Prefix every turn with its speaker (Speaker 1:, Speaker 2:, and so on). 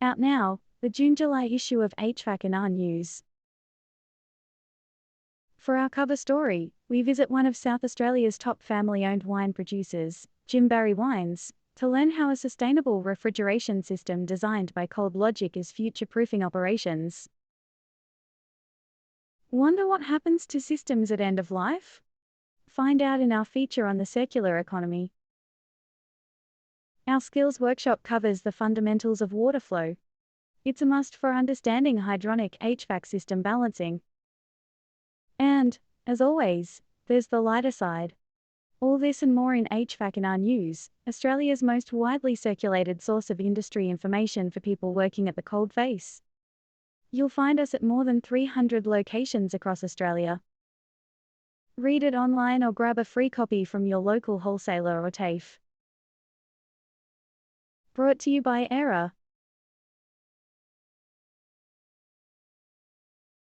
Speaker 1: Out now, the June-July issue of HVAC&R News. For our cover story, we visit one of South Australia's top family-owned wine producers, Jim Barry Wines, to learn how a sustainable refrigeration system designed by Cold Logic is future-proofing operations. Wonder what happens to systems at end of life? Find out in our feature on the circular economy. Our skills workshop covers the fundamentals of water flow. It's a must for understanding hydronic HVAC system balancing. And, as always, there's the lighter side. All this and more in HVAC&R News, Australia's most widely circulated source of industry information for people working at the cold face. You'll find us at more than 300 locations across Australia. Read it online or grab a free copy from your local wholesaler or TAFE. Brought to you by AIRAH.